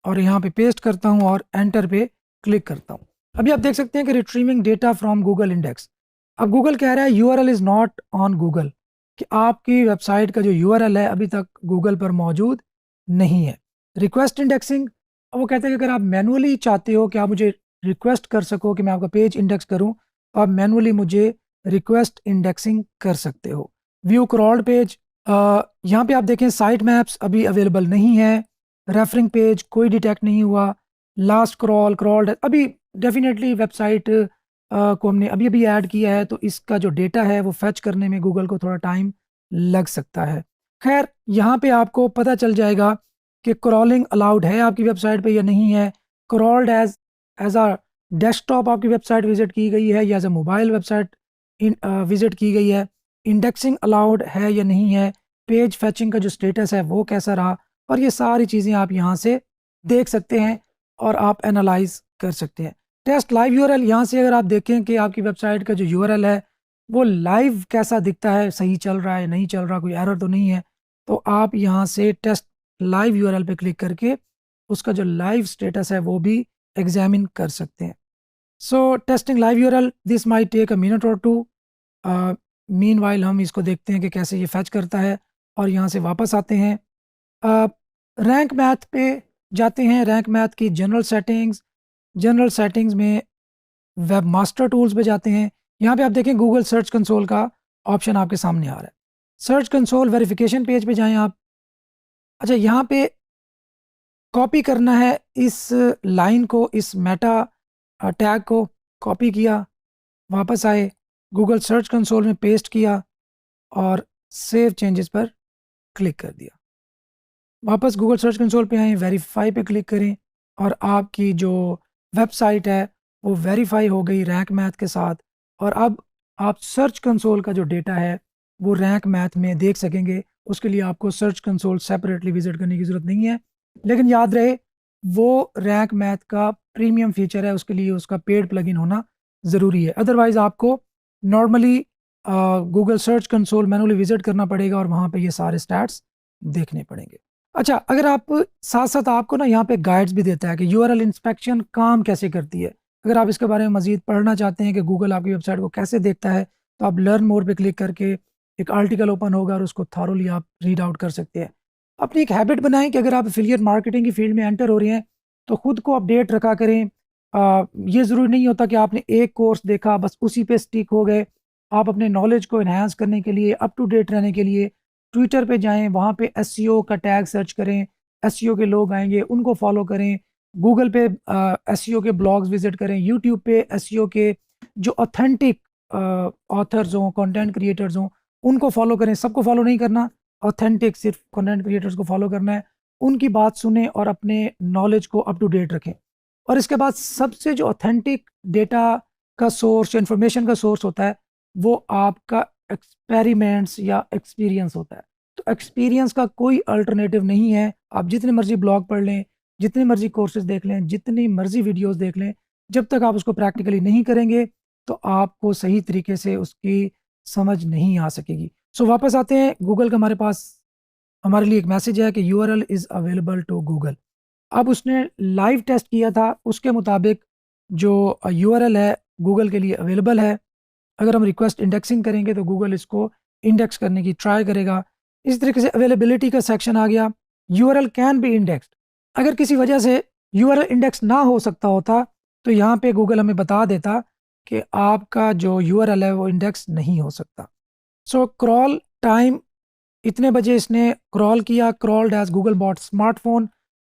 और यहाँ पे पेस्ट करता हूँ और एंटर पे क्लिक करता हूँ। अभी आप देख सकते हैं कि retrieving data from Google index. अब गूगल कह रहा है URL is not on Google, कि आपकी वेबसाइट का जो यूआरएल है अभी तक गूगल पर मौजूद नहीं है। रिक्वेस्ट इंडेक्सिंग, वो कहते हैं कि अगर आप मैनुअली चाहते हो कि आप मुझे रिक्वेस्ट कर सको कि मैं आपका पेज इंडेक्स करूं, तो आप मैनुअली मुझे रिक्वेस्ट इंडेक्सिंग कर सकते हो। व्यू क्रॉल्ड पेज, यहाँ पे आप देखें साइट मैप्स अभी अवेलेबल नहीं है। रेफरिंग पेज कोई डिटेक्ट नहीं हुआ। लास्ट क्रॉल क्रॉल्ड अभी डेफिनेटली वेबसाइट को हमने अभी अभी ऐड किया है, तो इसका जो डेटा है वो फैच करने में गूगल को थोड़ा टाइम लग सकता है। खैर यहाँ पे आपको पता चल जाएगा कि क्रॉलिंग अलाउड है आपकी वेबसाइट पे या नहीं है। क्रॉल्ड एज अ डेस्कटॉप आपकी वेबसाइट विजिट की गई है या as a mobile website visit की गई है। इंडेक्सिंग अलाउड है या नहीं है। पेज फैचिंग का जो स्टेटस है वो कैसा रहा, और ये सारी चीज़ें आप यहाँ से देख सकते हैं और आप एनालाइज कर सकते हैं। टेस्ट लाइव यूआरएल, यहाँ से अगर आप देखें कि आपकी वेबसाइट का जो यूआरएल है वो लाइव कैसा दिखता है, सही चल रहा है नहीं चल रहा, कोई एरर तो नहीं है, तो आप यहाँ से टेस्ट लाइव यूआरएल पे क्लिक करके उसका जो लाइव स्टेटस है वो भी एग्जामिन कर सकते हैं। So testing live URL, this might take a minute और टू। मीनवाइल हम इसको देखते हैं कि कैसे ये फैच करता है और यहाँ से वापस आते हैं। रैंक मैथ पे जाते हैं। रैंक मैथ की जनरल सेटिंग्स में वेब मास्टर टूल्स पे जाते हैं। यहाँ पे आप देखें गूगल सर्च कंसोल का ऑप्शन आपके सामने आ रहा है। सर्च कंसोल वेरिफिकेशन पेज पे जाएं आप। अच्छा, यहाँ पे कॉपी करना है इस लाइन को, इस मेटा टैग को कॉपी किया, वापस आए, गूगल सर्च कंसोल में पेस्ट किया और सेव चेंजेस पर क्लिक कर दिया। वापस गूगल सर्च कंसोल पे आएँ, वेरीफाई पे क्लिक करें और आपकी जो वेबसाइट है वो वेरीफाई हो गई रैंक मैथ के साथ। और अब आप सर्च कंसोल का जो डेटा है वो रैंक मैथ में देख सकेंगे। उसके लिए आपको सर्च कंसोल सेपरेटली विजिट करने की ज़रूरत नहीं है, लेकिन याद रहे वो रैंक मैथ का प्रीमियम फीचर है, उसके लिए उसका पेड प्लगइन होना ज़रूरी है। अदरवाइज़ आपको normally Google search console manually visit करना पड़ेगा और वहाँ पे ये सारे स्टैट्स देखने पड़ेंगे। अच्छा, अगर आप साथ साथ आपको ना यहाँ पे गाइड्स भी देता है कि यूआरएल इंस्पेक्शन काम कैसे करती है। अगर आप इसके बारे में मज़ीद पढ़ना चाहते हैं कि गूगल आपकी वेबसाइट को कैसे देखता है, तो आप लर्न मोर पे क्लिक करके एक आर्टिकल ओपन होगा और उसको थॉरोली आप रीड आउट कर सकते हैं। अपनी एक हैबिट बनाएं कि अगर आप एफिलिएट मार्केटिंग की फील्ड में एंटर हो रहे हैं तो खुद को अपडेट रखा करें। ये ज़रूरी नहीं होता कि आपने एक कोर्स देखा बस उसी पे स्टिक हो गए। आप अपने नॉलेज को इन्हांस करने के लिए, अप टू डेट रहने के लिए ट्विटर पे जाएं, वहाँ पे एसईओ का टैग सर्च करें, एसईओ के लोग आएंगे उनको फॉलो करें। गूगल पे एसईओ के ब्लॉग्स विजिट करें। यूट्यूब पे एसईओ के जो ऑथेंटिक ऑथर्स हों, कंटेंट क्रिएटर्स हों, उनको फॉलो करें। सबको फॉलो नहीं करना, ऑथेंटिक सिर्फ कंटेंट क्रिएटर्स को फॉलो करना है। उनकी बात सुने और अपने नॉलेज को अप टू डेट रखें। और इसके बाद सबसे जो ऑथेंटिक डेटा का सोर्स या इंफॉर्मेशन का सोर्स होता है वो आपका एक्सपेरिमेंट्स या एक्सपीरियंस होता है। तो एक्सपीरियंस का कोई अल्टरनेटिव नहीं है। आप जितने मर्जी ब्लॉग पढ़ लें, जितने मर्जी कोर्सेज देख लें, जितनी मर्जी वीडियोस देख लें, जब तक आप उसको प्रैक्टिकली नहीं करेंगे तो आपको सही तरीके से उसकी समझ नहीं आ सकेगी। सो वापस आते हैं, गूगल का हमारे पास हमारे लिए एक मैसेज है कि URL is available to Google. अब उसने लाइव टेस्ट किया था, उसके मुताबिक जो यूआरएल है गूगल के लिए अवेलेबल है। अगर हम रिक्वेस्ट इंडेक्सिंग करेंगे तो गूगल इसको इंडेक्स करने की ट्राई करेगा। इस तरीके से अवेलेबिलिटी का सेक्शन आ गया। यूआरएल कैन बी इंडेक्स्ड, अगर किसी वजह से यूआरएल इंडेक्स ना हो सकता होता तो यहाँ पे गूगल हमें बता देता कि आपका जो यूआरएल है वो इंडेक्स नहीं हो सकता। सो क्रॉल टाइम, इतने बजे इसने क्रॉल किया, crawled as Google bot smartphone.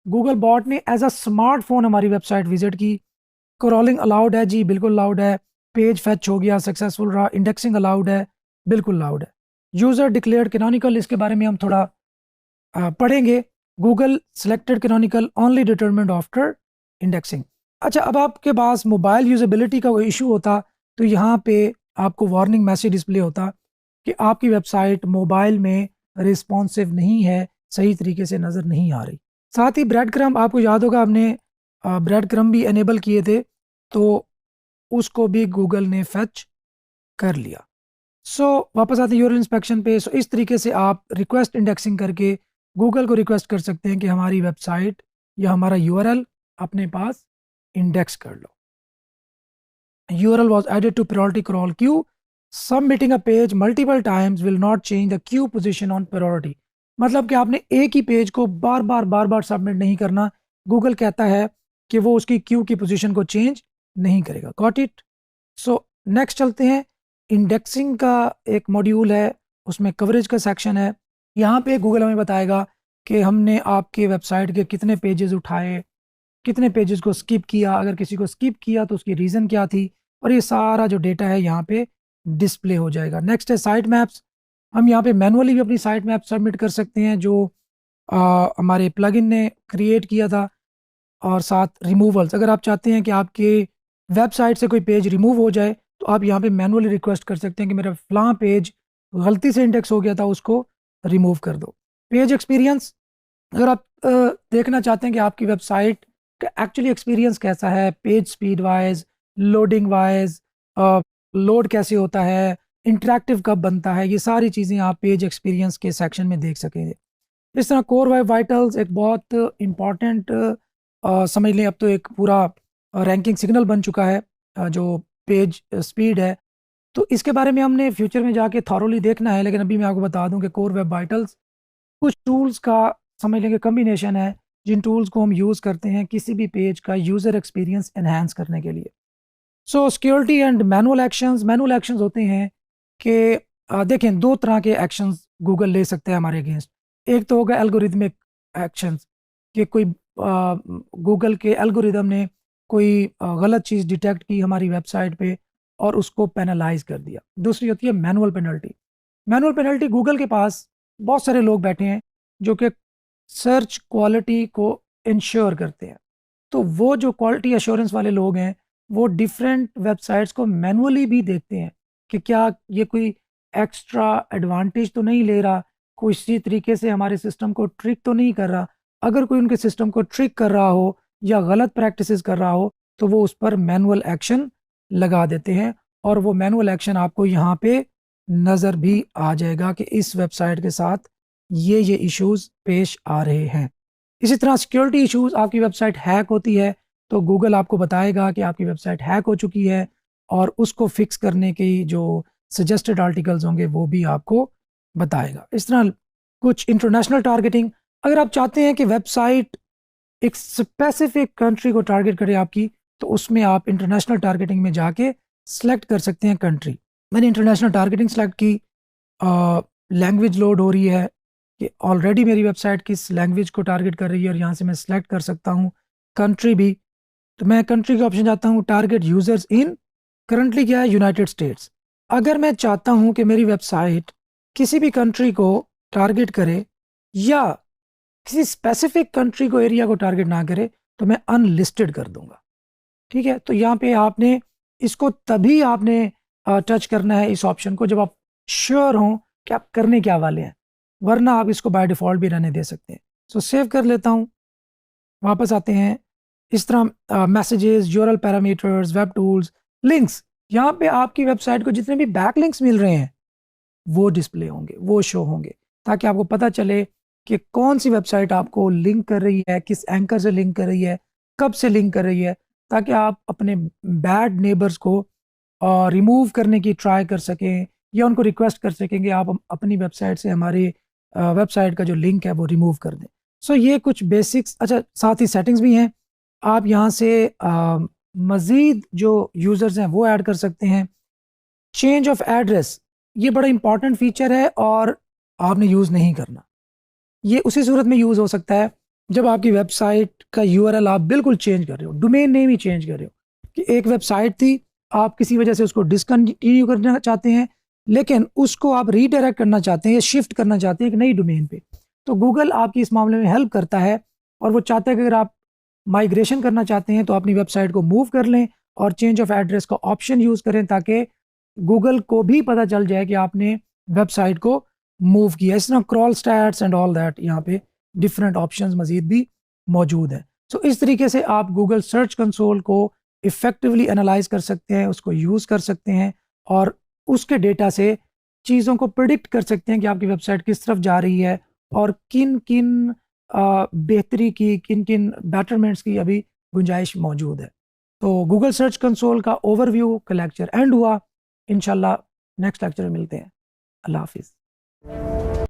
Google bot ने एज अ स्मार्टफोन हमारी वेबसाइट विजिट की। क्रॉलिंग अलाउड है जी, बिल्कुल अलाउड है। पेज फैच हो गया, सक्सेसफुल रहा। इंडेक्सिंग अलाउड है, बिल्कुल अलाउड है। यूज़र डिक्लेयर्ड कैनोनिकल, इसके बारे में हम थोड़ा पढ़ेंगे। Google selected canonical only determined after indexing. अच्छा, अब आपके पास मोबाइल यूजेबिलिटी का कोई इशू होता तो यहाँ पे आपको वार्निंग मैसेज डिस्प्ले होता कि आपकी वेबसाइट मोबाइल में रिस्पॉन्सिव नहीं है, सही तरीके से नज़र नहीं आ रही। साथ ही ब्रेड क्रम्ब, आपको याद होगा हमने ब्रेड क्रम्ब भी एनेबल किए थे, तो उसको भी गूगल ने फैच कर लिया। सो वापस आते हैं यूआरएल इंस्पेक्शन पे। सो इस तरीके से आप रिक्वेस्ट इंडेक्सिंग करके गूगल को रिक्वेस्ट कर सकते हैं कि हमारी वेबसाइट या हमारा यूआरएल अपने पास इंडेक्स कर लो। URL was added to priority crawl queue. Submitting a page multiple times will not change the queue position on priority. मतलब कि आपने एक ही पेज को बार बार सबमिट नहीं करना। गूगल कहता है कि वो उसकी क्यू की पोजीशन को चेंज नहीं करेगा। Got it? सो नेक्स्ट चलते हैं। इंडेक्सिंग का एक मॉड्यूल है, उसमें कवरेज का सेक्शन है। यहाँ पे गूगल हमें बताएगा कि हमने आपके वेबसाइट के कितने पेजेस उठाए, कितने पेजेस को स्किप किया, अगर किसी को स्किप किया तो उसकी रीज़न क्या थी, और ये सारा जो डेटा है यहाँ पे डिस्प्ले हो जाएगा। नेक्स्ट है साइट मैप्स। हम यहाँ पे मैनुअली भी अपनी साइट मैप सबमिट कर सकते हैं जो हमारे प्लगइन ने क्रिएट किया था। और साथ रिमूवल्स, अगर आप चाहते हैं कि आपके वेबसाइट से कोई पेज रिमूव हो जाए तो आप यहाँ पे मैनुअली रिक्वेस्ट कर सकते हैं कि मेरा फलां पेज गलती से इंडेक्स हो गया था, उसको रिमूव कर दो। पेज एक्सपीरियंस, अगर आप देखना चाहते हैं कि आपकी वेबसाइट का एक्चुअली एक्सपीरियंस कैसा है, page speed wise, loading wise, load कैसे होता है, इंटरेक्टिव कब बनता है, ये सारी चीज़ें आप पेज एक्सपीरियंस के सेक्शन में देख सकेंगे। इस तरह कोर वेब वाइटल्स एक बहुत इम्पॉर्टेंट समझ लें, अब तो एक पूरा रैंकिंग सिग्नल बन चुका है जो पेज स्पीड है। तो इसके बारे में हमने फ्यूचर में जाके थॉरोली देखना है, लेकिन अभी मैं आपको बता दूं कि कोर वेब वाइटल्स कुछ टूल्स का समझ लेंगे कम्बिनेशन है, जिन टूल्स को हम यूज़ करते हैं किसी भी पेज का यूज़र एक्सपीरियंस एनहांस करने के लिए। सो सिक्योरिटी एंड मैनुअल एक्शंस होते हैं कि देखें, दो तरह के एक्शंस गूगल ले सकते हैं हमारे अगेंस्ट। एक तो होगा एल्गोरिथमिक एक्शंस, कि कोई गूगल के एल्गोरिदम ने कोई गलत चीज़ डिटेक्ट की हमारी वेबसाइट पे और उसको पेनलाइज कर दिया। दूसरी होती है manual penalty. Manual penalty, Google के पास बहुत सारे लोग बैठे हैं जो कि सर्च क्वालिटी को इंश्योर करते हैं। तो वो जो क्वालिटी एश्योरेंस वाले लोग हैं वो डिफरेंट वेबसाइट्स को मैनुअली भी देखते हैं कि क्या ये कोई एक्स्ट्रा एडवांटेज तो नहीं ले रहा, कोई इसी तरीके से हमारे सिस्टम को ट्रिक तो नहीं कर रहा। अगर कोई उनके सिस्टम को ट्रिक कर रहा हो या गलत प्रैक्टिसेस कर रहा हो तो वो उस पर मैनुअल एक्शन लगा देते हैं, और वो मैनुअल एक्शन आपको यहाँ पे नज़र भी आ जाएगा कि इस वेबसाइट के साथ ये इश्यूज पेश आ रहे हैं। इसी तरह सिक्योरिटी इश्यूज, आपकी वेबसाइट हैक होती है तो गूगल आपको बताएगा कि आपकी वेबसाइट हैक हो चुकी है, और उसको फिक्स करने की जो सजेस्टेड आर्टिकल्स होंगे वो भी आपको बताएगा। इस तरह कुछ इंटरनेशनल टारगेटिंग, अगर आप चाहते हैं कि वेबसाइट एक स्पेसिफिक कंट्री को टारगेट करे आपकी, तो उसमें आप इंटरनेशनल टारगेटिंग में जाके सेलेक्ट कर सकते हैं कंट्री। मैंने इंटरनेशनल टारगेटिंग सेलेक्ट की, लैंग्वेज लोड हो रही है कि ऑलरेडी मेरी वेबसाइट किस लैंग्वेज को टारगेट कर रही है, और यहाँ से मैं सेलेक्ट कर सकता हूँ कंट्री भी। तो मैं कंट्री के ऑप्शन जाता हूँ, टारगेट यूजर्स इन, करंटली क्या है, यूनाइटेड स्टेट्स। अगर मैं चाहता हूँ कि मेरी वेबसाइट किसी भी कंट्री को टारगेट करे या किसी स्पेसिफिक कंट्री को, एरिया को टारगेट ना करे, तो मैं अनलिस्टेड कर दूंगा। ठीक है, तो यहाँ पे आपने इसको तभी आपने टच करना है इस ऑप्शन को जब आप श्योर हों कि आप करने क्या वाले हैं, वरना आप इसको बाय डिफ़ॉल्ट भी रहने दे सकते हैं। सो सेव कर लेता हूँ, वापस आते हैं। इस तरह messages, URL parameters, web tools, links, यहाँ पे आपकी वेबसाइट को जितने भी बैक लिंक्स मिल रहे हैं वो डिस्प्ले होंगे, वो शो होंगे, ताकि आपको पता चले कि कौन सी वेबसाइट आपको लिंक कर रही है, किस एंकर से लिंक कर रही है, कब से लिंक कर रही है, ताकि आप अपने बैड नेबर्स को रिमूव करने की ट्राई कर सकें या उनको रिक्वेस्ट कर सकें कि आप अपनी वेबसाइट से हमारी वेबसाइट का जो लिंक है वो रिमूव कर दें। सो ये कुछ बेसिक्स। अच्छा, साथ ही सेटिंग्स भी हैं, आप यहाँ से मज़ीद जो यूज़र्स हैं वो ऐड कर सकते हैं। चेंज ऑफ एड्रेस, ये बड़ा इंपॉर्टेंट फीचर है और आपने यूज़ नहीं करना। ये उसी सूरत में यूज़ हो सकता है जब आपकी वेबसाइट का यूआरएल आप बिल्कुल चेंज कर रहे हो, डोमेन नेम ही चेंज कर रहे हो, कि एक वेबसाइट थी, आप किसी वजह से उसको डिसकंटिन्यू करना चाहते हैं, लेकिन उसको आप रीडायरेक्ट करना चाहते हैं या शिफ्ट करना चाहते हैं एक नई डोमेन पे, तो गूगल आपकी इस मामले में हेल्प करता है। और वो चाहता है कि अगर आप माइग्रेशन करना चाहते हैं तो अपनी वेबसाइट को मूव कर लें और चेंज ऑफ एड्रेस का ऑप्शन यूज़ करें, ताकि गूगल को भी पता चल जाए कि आपने वेबसाइट को मूव किया। इस तरह crawl stats and all that, यहाँ पे डिफरेंट ऑप्शंस मजीद भी मौजूद हैं। सो इस तरीके से आप गूगल सर्च कंसोल को इफ़ेक्टिवली एनालाइज कर सकते हैं, उसको यूज़ कर सकते हैं और उसके डेटा से चीज़ों को प्रिडिक्ट कर सकते हैं कि आपकी वेबसाइट किस तरफ जा रही है और किन किन बेहतरी की, किन किन बैटरमेंट्स की अभी गुंजाइश मौजूद है। तो गूगल सर्च कंसोल का ओवरव्यू का लेक्चर एंड हुआ। इंशाल्लाह नेक्स्ट लेक्चर में मिलते हैं। अल्लाह हाफिज़।